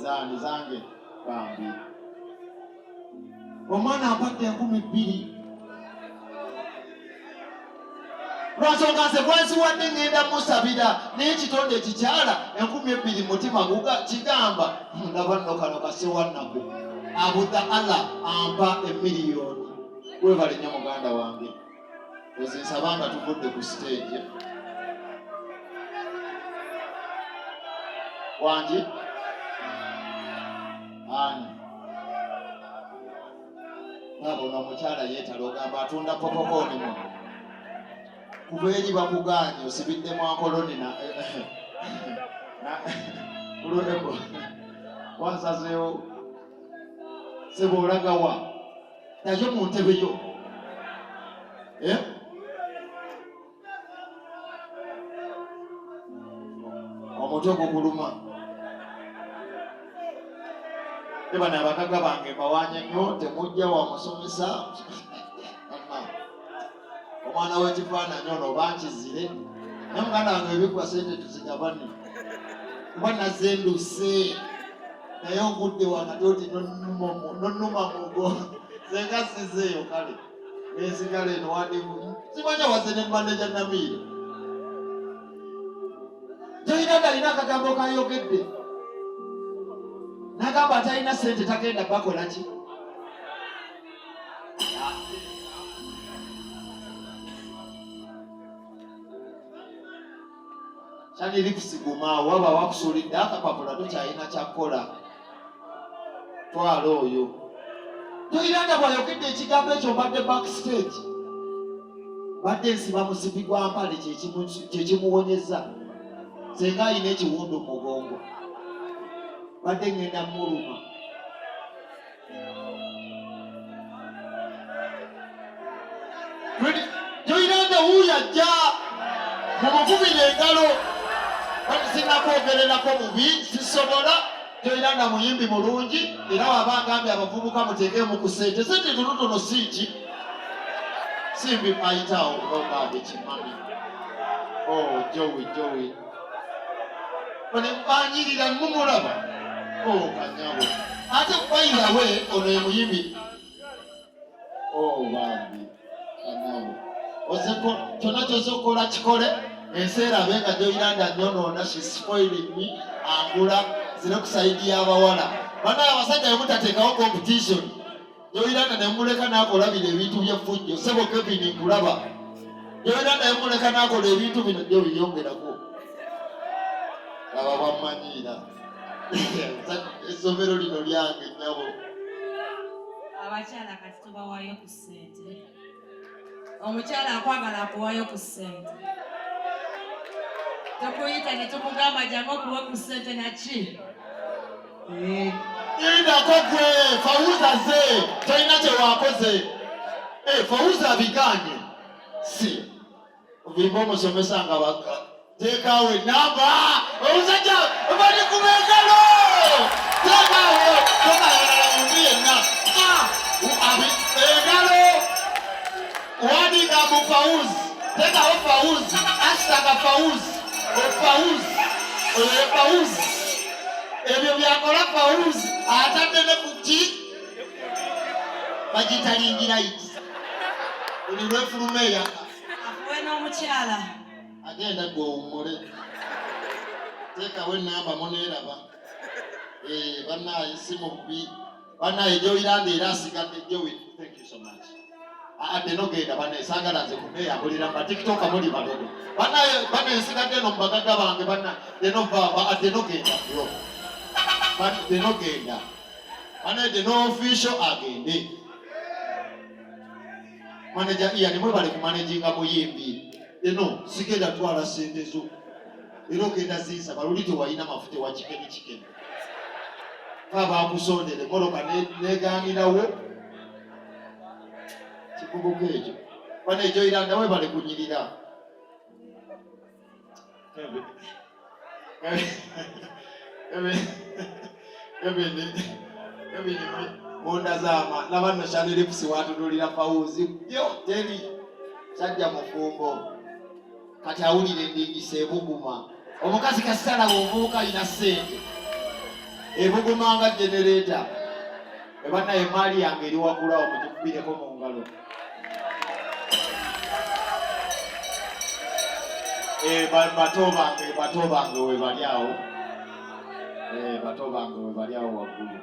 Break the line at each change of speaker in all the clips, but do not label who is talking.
zani zange bambi omwana apadde 2,000 lwasonga nze bwanziwadde ngenda musabira naye kitonde kikyala 2,000 mutima guga kigamba ndaba nno kano kasewannaku abudda Allah ampa 1 miliyoni webale nnyo muganda wange ezinsaba nga tuvudde ku stage wangi ani nabona omukyala yeetala ogamba atunda popokoni muno kuba eri bakuganye osibiddemu ankoloni kuloneko wansazeewo seba olagawa nayo mu ntebe yo omutwe gukuluma ebana abakaga bange mbawanye nnyo temujja wamusomesa omwana w'ekifaananyi ono bankizire naye muganda wange ebikuba sente tuzigabane kuba nazenduse naye ogudde wanati oti nonnuma mugo senga sizeeyo kale nesigala eno wadimu simanya wase ne maneja Namiira joyina galina akagambo kayogedde nagamba atalina sente tagenda bakola ki Shani likusiguma waba wakusulidde akapapula tokyalina kyakkola twala oyo toyiranga bwayogedde ekigambo ekyo mbadde backstage badde nsiba musipi gwa mpale kyekimuwonyeza senga alina ekiwundu mu mugongo badde ngenda muluma toyiranga wuuyajja mumukubira engalo sinakwogererako mubi sisobola toyiranga muyimbi mulungi era wabangambye abavubuka muteekemu ku sente sente tonotono siiki simbi ayitawo ogambe kimami jowi one banyirira mumulaba kanyabo ate kubayirawe ono ye muyimbi bambi kanyabo ozeko kyonna kyoza okukola kikole enseera abenga joyiranda nyonoona she spoiling me angula zire ku saidi y'abawala banaye abasajja bemutateekawo competition joyiranda nemuleka n'akolabira ebintu byeffujjo sebo Kevin nkulaba joyiranda nemuleka n'akola ebintu bino byo biyongerako aba bammanyiira essomero lino lyange nnyabo
abakyala kati tubawaayo ku ssente omukyala akwagala akuwaayo ku ssente tukuyita ne tukugamba jangu okuwa ku ssente naki
indako gwe fawuza ze tolina kyewakoze fawuza biganye si bimba omusomesa nga teekawo enamba omusajja bali ku beegalo teekawo tokayalala muntu yenna engalo wandiika mu fawuzi teekawo fawuzi asitaka fawuzi fawuzi ebyo byakola fawuzi atadde ne kuki bagitalingira iti buli lwefuluma eyaka
afuwe n'omukyala
agenda gwewummule teekawo enamba muneeraba bannaye simubi bannaye joyiranda era asigadde jowi thank you so much adenogenda bannaye saagala nze kuneeyambulira mba tiktoka muli balogo bannaye nsigadde no mubagaga bange bannaye denovava adenogenda bro denogenda bannaye deno official agende manager Ian mwebale kumanaginga muyimbi eno sigenda twala sente zo era ogenda zinsaba luli tewalina mafuta wa kikeni kaba akusondere moloka neganirawo kikubuka ekyo bana ejoyiranda webale kunyirira munda zama nabanno shaniripusi watudulira fawuzi yo teri sajja mufumbo kati awulire endingisa ebuguma omukazi kasitala bwovubuka alina ssente ebugumanga genereeta ebanaye emaali yange eri wakulawo mugikubireko mu ngalo. Bato bange webali awo, bato bange webali awo waggulu.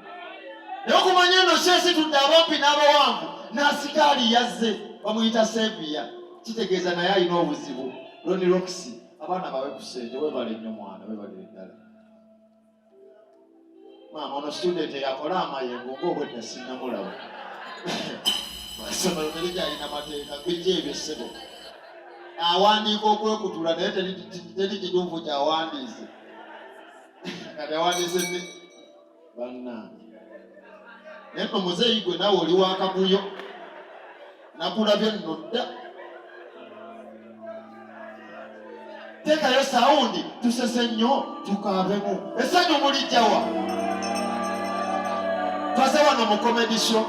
Naye okumanya eno kyesitudde abampi n'abawanvu, n'asikaali yazze bamuyita Seviya, kitegeeza naye alina obuzibu. Ronnie Rocks, abaana bawe ku ssente, webale nnyo mwana, webale ddala. Maama ono student eyakola amayengo ng'obwedda sinnamulaba. Essomero terikyalina mateeka, bijja ebyo ssebo. Awandiika okwekutula naye teri kituufu kyawandiise. Kati awandiise ne bannange. Naye nno muzeeyi gwe naawe oli wa kabuyo. Nakulabye nno dda. Teekayo sawundi tusese nnyo tukaabemu. Essanyu mulijjawa. Twaze wano mu comedy show.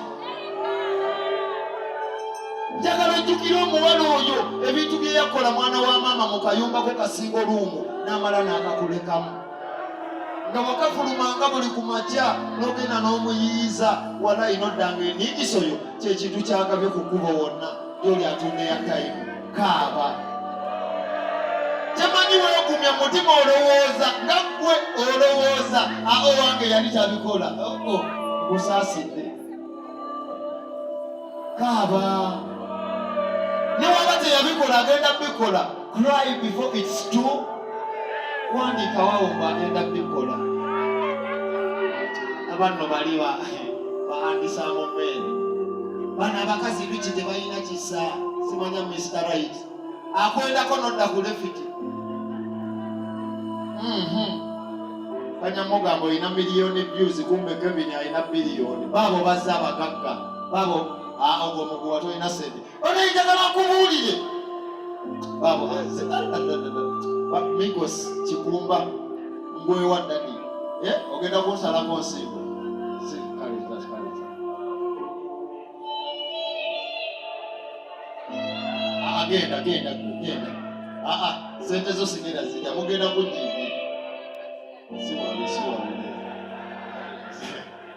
Njagala ojjukire omuwala oyo ebintu bye yakola mwana wa maama mu kayumba ko kasinga oluumu n'amala n'akakulekamu. Nga wakafulumanga buli ku makya n'ogenda n'omuyiyiza wala inoddanga eniigiso yo kyekintu kyagabye ku kkubo wonna gy'oli atunda eya tayimu. Kaaba. Kyemanyi weegumya mu mutima olowooza nga ggwe olowooza owange yali tabikola. Gusaasidde. Kaaba. Newaba teyabikola agenda bikola. Cry before it's too. Wandiika wawo agenda bikola. Abanno bali bahandisa mu mmere. Bano abakazi luki tebalina kisa. Simanya Mr. Right. Akwendako nodda ku lefiti. Kanyamugamba olina miliyoni views, kumbe Kevin alina biliyoni. Baabo bazze abagagga. Baabo ogwo muguwa tolina sente. Ono njagala nkubuulire. Baabo Migos Kikumba ngwe wa ddadi. Ogenda kunsalako nsimba. Genda. Sente zo sigenda zijja mugenda kunyiibi.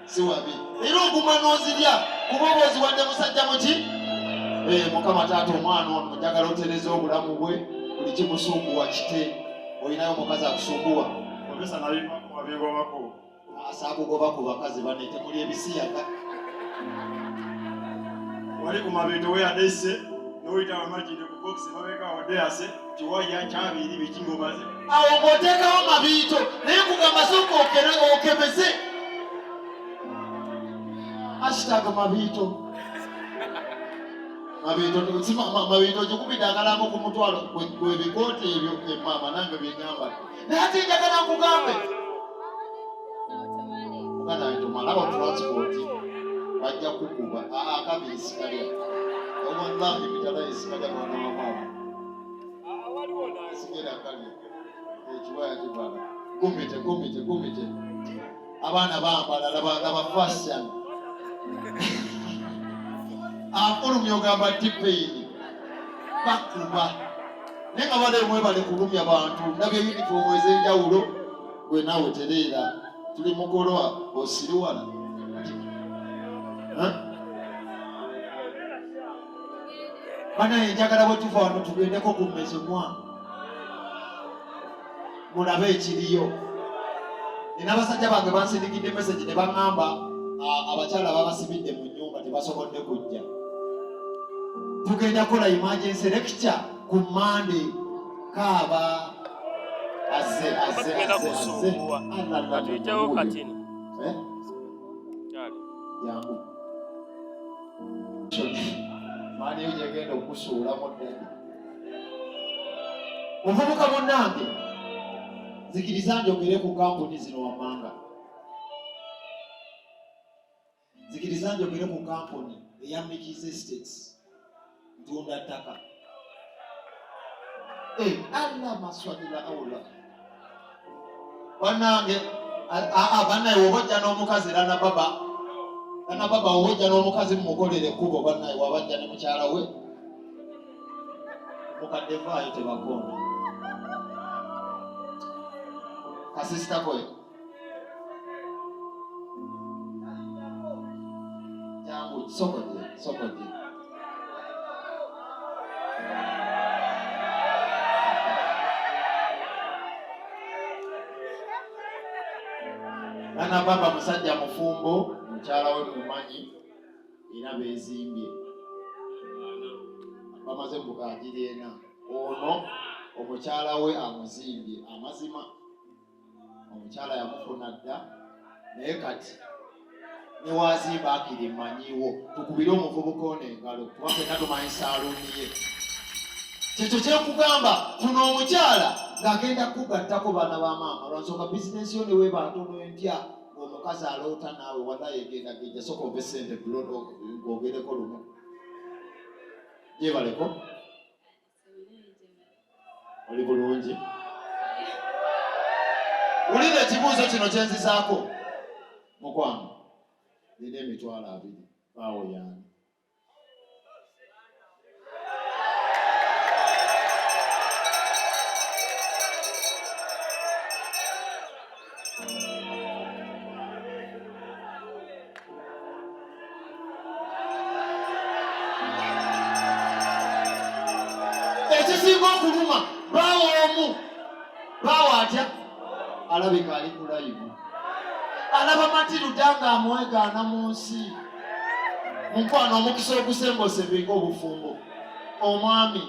Siwabi. Era oguma n'ozirya kuba oba oziwadde musajja muki? Mukama taata omwana ono njagala otereza obulamu bwe buli kimusumbuwa kite. Olinayo omukazi akusumbuwa.
Omesa nabigobako.
Asaakugoba ku bakazi bane temuli ebisiyaga.
Wali ku mabiito we yadese n'oyita amagire ku bokisi mabega odeyase kiwaya kyabiri bikingobaze.
Awo ng'oteekawo mabiito naye kugamba sooka okebeze. Hashtag mabiito. Mabiito gikubiddagalako ku mutwalo gwe bikooti ebyo emaama nange byenyamba. Naye ate njagala nkugambe. Muganda wange tomalaba transport bajja kukuba. Akabiri sikalya. Wallahi mitala isikalya mwana wa maama. Sigera kalya. Ekiwaya kibala. Gumite. Abaana bambala laba fashion. Afulumya ogamba tipeini bakuba naye nga bale mwebale kulumya bantu ndabye yunifoomu ez'enjawulo gwe naawe tereera tuli mugolwa osiriwala. Banaye njagala bwe tuva wano tugendeko ku mmezemwa mulabe ekiriyo. Nina abasajja bange bansindikidde message ne baŋŋamba abakyala babasibidde mu nnyumba tebasobodde kujja. Tugenda kola emergency lecture ku Monday. Kaaba azze.
Atuitewo katini.
Jangu. Maani yo gyegenda okusuulamu ddala. Muvubuka munnange, nzikiriza njogere ku kampuni zino wammanga. Nzikiriza njogere ku kampuni eya Mickey's Estates. Ntunda ttaka. Allah maswadila awula. Bannange, bannaye woba ojja n'omukazi Lana Baba woba ojja n'omukazi mumukolere ekkubo bannaye wabajja ne mukyala we. Mukadde vaayo tebakoona. Kasisita koye. nangu sokoje. Nana baba musajja mufumbo, mukyala we mumanyi era bezimbye. Bamaze kukagira ena. Ono omukyala we amuzimbye amazima. Omukyala yamufuna dda naye kati ne wazimba akiri manyiwo tukubire omuvubuka ono engalo kuba fenna tumanyi saaluuni ye. Kyekyo kyekugamba kuno omukyala ng'agenda kugattako baana ba maama lwansonga bizinensi yo ne weeba ntono empya ng'omukazi aloota naawe wallahi egenda gejja soka ove ssente bulodo ng'ogereko lumu. Gyebaleko oli bulungi. Wulira ekibuuzo kino kye nzizaako mukwano nina emitwalo 2 baawo yange. Ekisinga okuluma baawo omu baawo atya alabika ali ku live alaba Matilda ng'amwegaana mu nsi. Mukwano omukisa ogusembose binga obufumbo omwami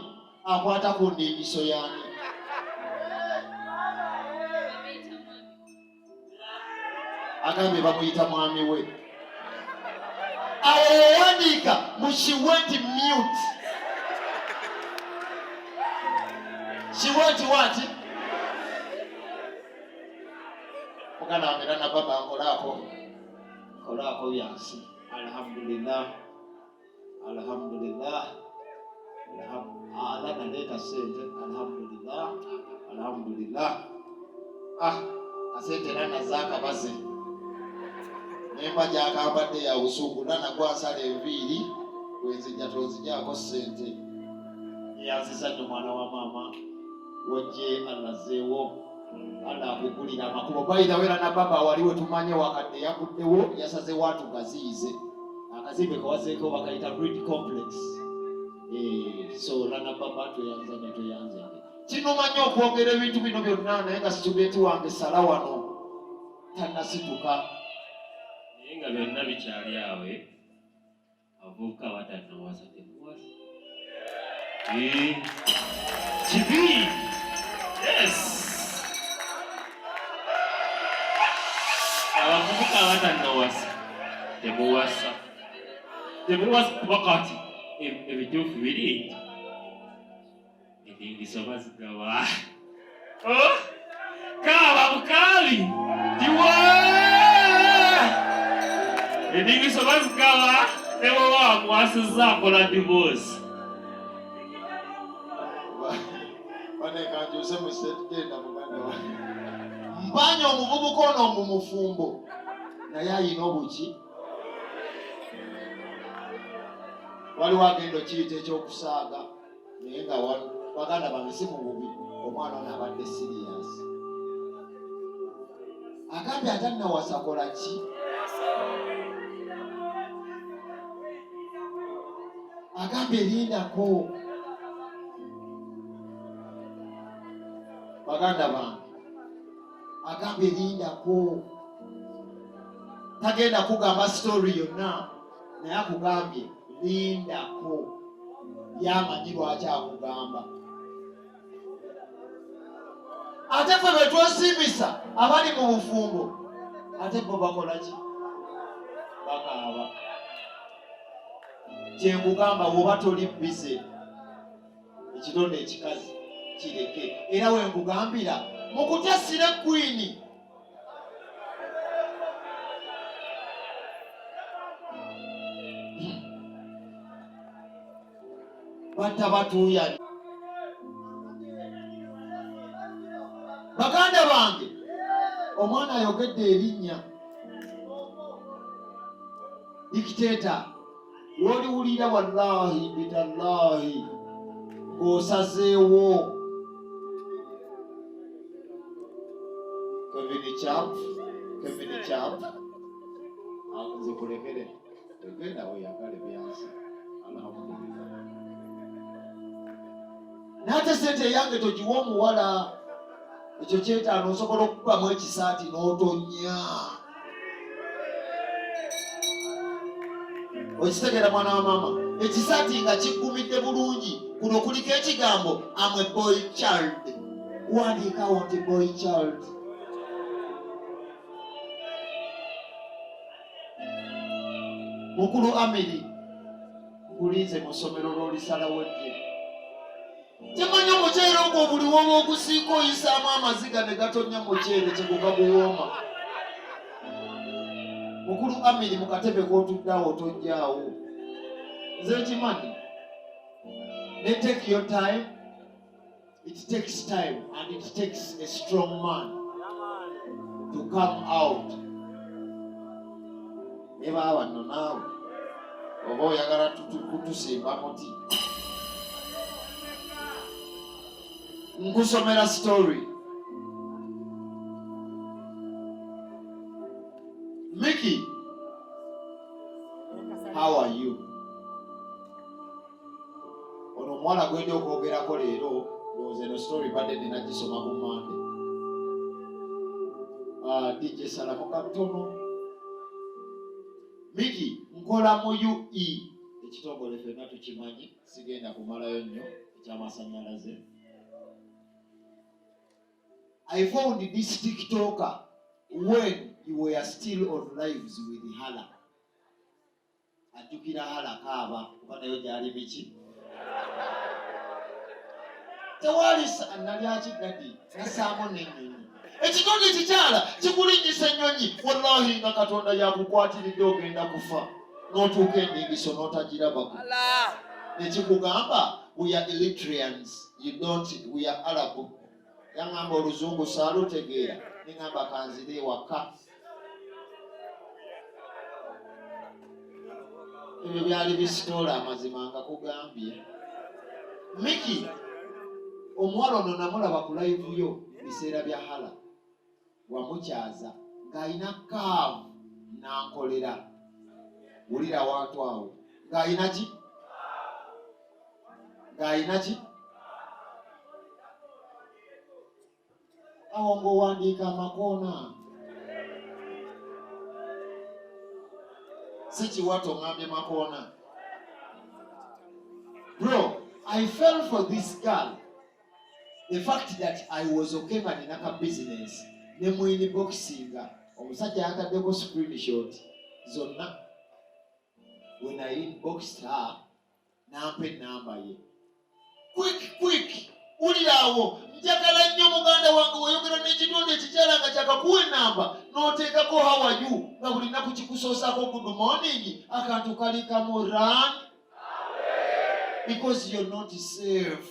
akwata ku ndindiso yange. Agambye bamuyita mwami we. Awo yawandiika mu she went mute. She went what? Mugana wange na baba nkolako byansi. Alhamdulillah. Naleta sente. Alhamdulillah. Asente nana zakabaze. Nemba gyakambadde ya busungu nana gwasala enviiri wenzijja tozijjaako sente. Yazizadde mwana wa maama wajje alazeewo akugulira amakubo. Bayira wera na baba waliwo tumanye wakadde yakuddewo yasaze watu gaziize akazimbe kawazeeko bakayita Breed Complex. So lana baba toyanze kino manyi okwogera ebintu bino byonna naye nga situdenti wange sala wano tannasituka
naye nga byonna bikyali awe avubuka batannawasa temuwasa kibi. Yes, abavubuka batannawasa temuwasa kuba kati ebituufu biri endingiso bazigawa. Kaaba bukaali diwa endingiso bazigawa ne bwoba wamuwasizza akola divorce.
Kanjuse musetugenda muganda wange mpanya omuvubuka ono mu mufumbo naye ayina obuki. Waliwo agenda okiyita ekyokusaaga naye nga baganda bange si mu bubi omwana ono abadde serious. Agambye atannawasa kola ki? Agambye lindako. Baganda bange agambye lindako. Tagenda kugamba story yonna naye akugambye lindako. Yamanyi lwaki akugamba. Ate ffe bwe twesiimisa abali mu bufumbo ate bo bakola ki? Bakaaba. Kyekugamba bw'oba toli bize ekitonde ekikazi kireke. Era we nkugambira mu kutasira ekwini batta batuuya. Baganda bange omwana ayogedde erinnya dikiteeta woliwulira wallahi bitallahi ng'osazeewo. Kevin Champ nze kulemere egenda weyagale byansi alhamdulillah. N'ate sente yange togiwa omuwala, ekyo kyetaano osobola okukubamu ekisaati n'otonya. Okitegeera mwana wa maama, ekisaati nga kiggumidde bulungi, kuno kuliko ekigambo I'm a boy child. Wandiikawo nti boy child. Mukulu Amiri, kulinze mu ssomero lw'olisalawo ejje. Temanyi omuceere ogwo buli wooba ogusiika oyisaamu amaziga ne gatonya muceere kyegugaguwooma. Mukulu Amiri, mu katebe k'otuddeawo tojjaawo. Nze nkimanyi. Ne take your time. It takes time and it takes a strong man to come out. Eba abano naawe oba oyagala kutusimba muti. Nkusomera story. Mickey, how are you? Ono omwana gwenda okwogerako leero ndowooza eno story badde ninagisoma ku Mande. DJ Salamu katono. Mickey, nkola mu UE, ekitongole ffenna tukimanyi, sigenda kumalayo nnyo eky'amasannyalaze. I found this TikToker when you were still on lives with Hala. Ajjukira Hala kaaba kuba nayo gyali biki. Tewali nali dadi nasaamu n'ennyonyi. Ekitonde kikyala kikulinnyisa ennyonyi, wallahi nga Katonda yakukwatiridde ogenda kufa n'otuuka enningiso n'otagirabako. Nekikugamba we are Eritreans, we are Arab. Yangamba oluzungu saalutegeera, nengamba kanzire ewaka. Ebyo byali bisitoola amazima nga kugambye. Mickey, omuwala ono namulaba ku live yo biseera bya Hala. Wamukyaza ng'ayina kaavu n'ankolera. Wulira wantu awo. Ng'ayina ki? Ng'ayina ki? Awo ng'owandiika amakoona. Si kiwato ngambye makoona. Bro, I fell for this girl. The fact that I was okay nga ninaka business ne mu inboxinga omusajja yataddeko screenshot zonna. When I inboxed her, nampa ennamba ye. Quick, ulirawo njagala nnyo muganda wange weyogera n'ekitonde ekikyala nga kyakakuwa ennamba n'oteekako how are you nga buli nnaku kikusoosako good morning, akantu kali kamu run because you're not safe.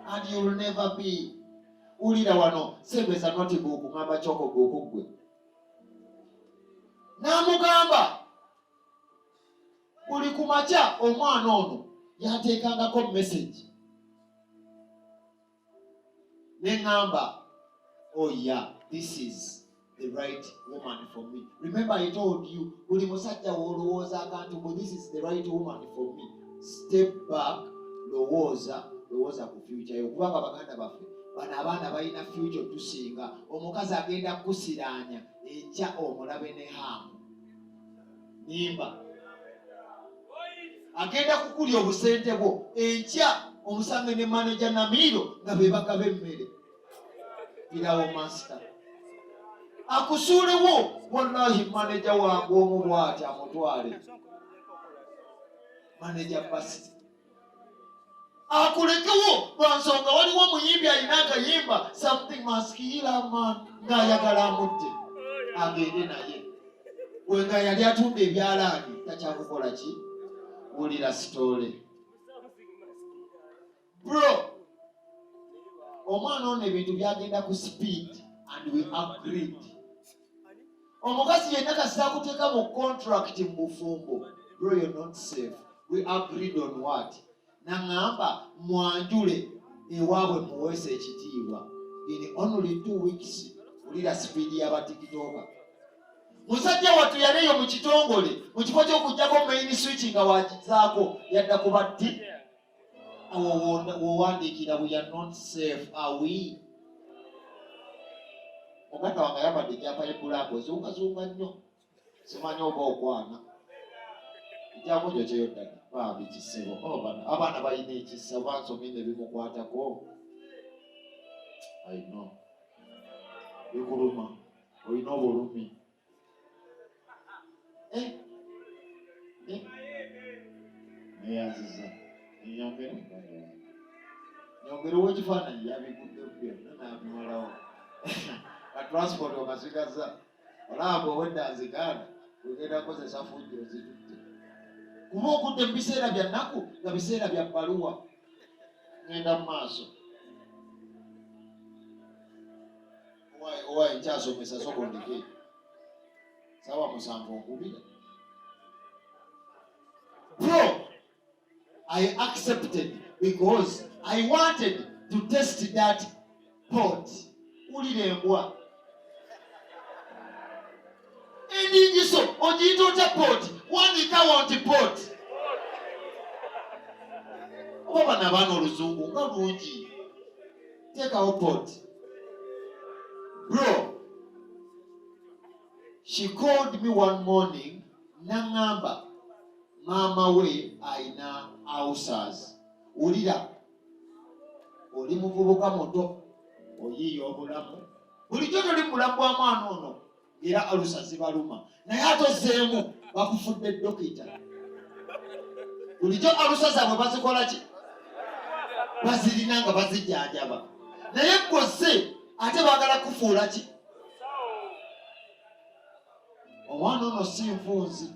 And you will never be. Ulira wano sebeza notebook ngamba choko book gwe. Namugamba buli kumacha omwana ono yateekangako message. Nengamba, oh yeah, this is the right woman for me. Remember I told you, buli musajja wolowooza akantu, this is the right woman for me. Step back, lowooza ku future yo, kubanga baganda baffe bano abaana balina future tusinga. Omukazi agenda kusiraanya enkya omulabe ne hamu nimba, agenda kukulya obusente bwo enkya omusange ne manager Namiro nga bebagaba emmere. Irawo master akusuulewo, wallahi manager wange omu bw'ati amutwale manager basi akulekewo lwansonga waliwo omuyimbi alina akayimba something must kill a man ng'ayagala amudde agende naye. Wenga yali atunda ebyalaani takyakukola ki? Wulira story. Bro, omwana ono ebintu byagenda ku speed and we agreed. Omukazi yenna kasita akuteeka mu contract mu bufumbo. Bro, you're not safe. We agreed on what? Nangamba mwanjule ewaabwe muweese ekitiibwa. In only 2 weeks, ulira speed y'abatikitoka. musajja wattu yaleeyo mu kitongole mu kifo ky'okuggyako main switch nga wakizaako yadda ku batti awo wowandiikira we are not safe are we. Muganda wange ayambadde ejjampa y'ebbulaaka ezungazunga nnyo simanyi oba okwana ejjambo gyo kyeyoddagi bambi kisebo abaana balina ekisa oba nsomye ne bimukwatako ayino bikuluma olina obulumi neyanziza nyongere ow'ekifaananyi yabigudde byonna n'abimalawo ka transport okasigaza olaba owedda nziganda wegenda kukozesa fujjo zitutte kuba okudde mu biseera bya nnaku nga biseera bya bbaluwa ngenda mu maaso owaye nkyasomesa sokondeke sawa 7 nkubira bro I accepted because I wanted to test that pot. Ulire embwa endingiso ogiyita otya pot wandika wanti pot oba bano abaana oluzungu nga lungi teekawo pot. Bro, she called me one morning n'angamba maama we ayina ulcers. Ulira oli muvubuka muto oyiiya obulamu bulijjo toli mulamu bwa mwana ono era ulcers zibaluma naye atozeemu bakufudde dokita. Bulijjo ulcers zaabwe bazikola ki? Bazirina nga bazijjanjaba naye ggose ate baagala kufuula ki? Omwana ono si nfunzi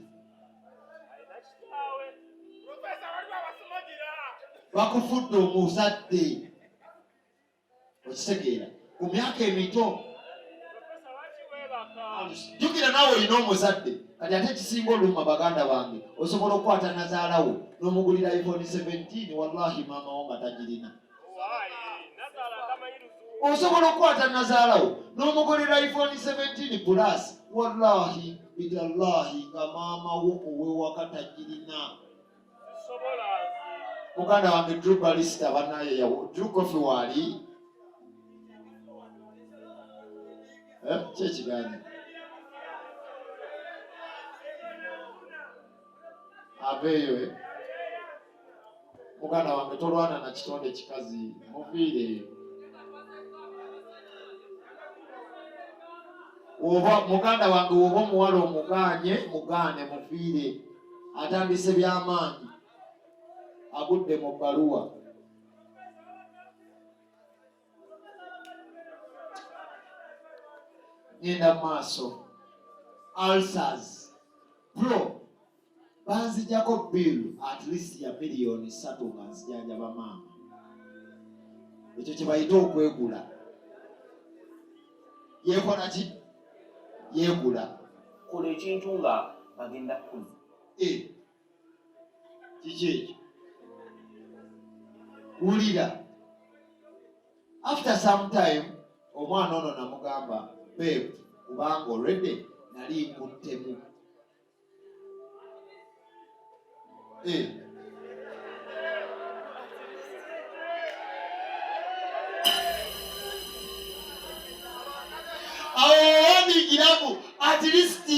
bakufudde omuzadde okitegeera ku myaka emito. Jjukira naawe olina omuzadde kati ate kisinga oluma baganda bange osobola okukwata nazaalawo n'omugulira iPhone 17 wallahi maama wo nga tagirina. Osobola okukwata nazaalawo n'omugulira iPhone 17 plus wallahi bidallahi nga maama wo owewaka tagirina. Muganda wange Drew Balista banaye yawo Drew Coffee wali kyekigani abeeyo muganda wange tolwana na kitonde kikazi muviire oba muganda wange woba omuwala mugaane muviire atandise by'amaanyi agudde mu bbaluwa. Ngenda maaso ulcers bro banzijjako bill at least ya miliyoni 3 nga nzijanjaba maama. Ekyo kye bayita okwegula. Yeekola ki? Yeegula.
Kola ekintu nga bagenda kukola.
Kiki ekyo? Wulira. After some time omwana ono namugamba babe kubanga already nali nkuttemu. Awo nigiramu at least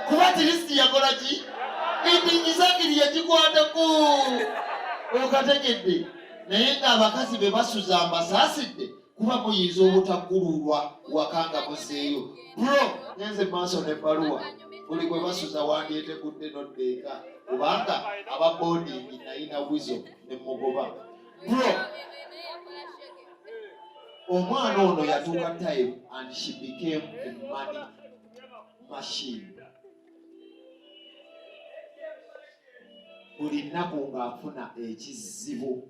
kuba at least yakola ki? Endingizangiri yagikwatako okategedde naye ng'abakazi be basuza ambasaasidde kuba muyinza obutaggululwa wakanga muzeeyo. Bro ngenze maaso n'ebbaluwa buli gwe basuza wandyetegudde noddeeka kubanga aba boarding nayina wizo ne mugoba. Bro omwana ono yatuuka time and she became a money machine. Buli nnaku ng'afuna ekizibu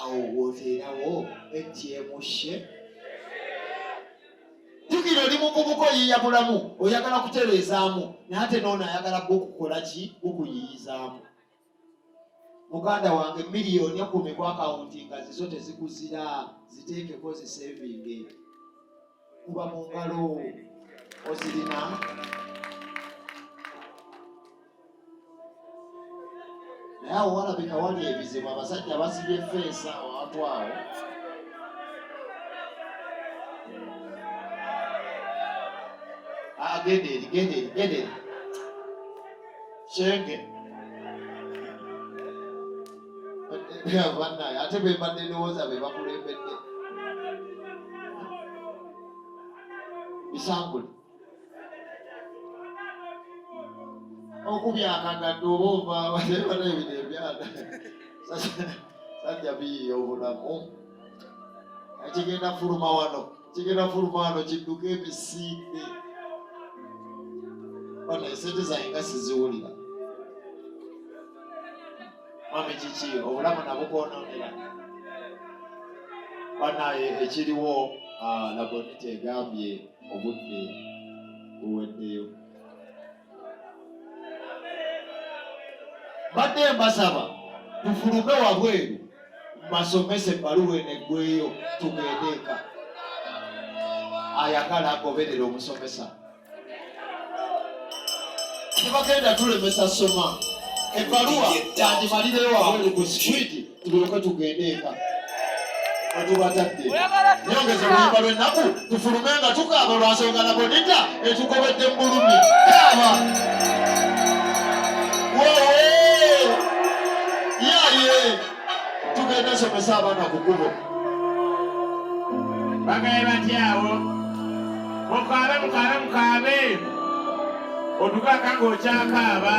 awo wooteerawo ATM she. Jjukira oli muvubuka oyiiya bulamu oyagala kutereezaamu naye ate n'ono ayagala bukukola ki? Bukuyiyizaamu. Muganda wange miliyoni 10 ku akawunti nga zizo tezikuzira ziteekeko zisevinge. kuba mu ngalo ozirina. Naye awo walabika wali ebizibu, abasajja basibye effeesi awantu awo. Genda eri. Shenge. Bannaye ate be mbadde ndowooza be bakulembedde. Bisangule. Okubyakagadde oba ova batebala ebino ebyana. Sajja biyiiya obulamu. Kigenda fuluma wano kidduka emisinde. Bana esente zange nga siziwulira. Mami kiki obulamu nabwo bwonoonera. Banaye ekiriwo Labonita egambye obudde buweddeyo. Badde mbasaba tufulume wabweru mbasomese ebbaluwa eneggweyo tugende eka. Ayagala agoberera omusomesa. Tebagenda tulemesa soma. Ebbaluwa tandimalire wabweru ku sikwiti tulyoke tugende eka. Atubatadde. Nyongeza oluyimba lw'ennaku tufulume nga tukaaba lwansonga Labonita etugobedde mu bulumi. Kaaba. Yaye tugenda somesa abaana ku kkubo.
Bagaye batyawo. Mukaabe. Otugaka ng'okyakaaba.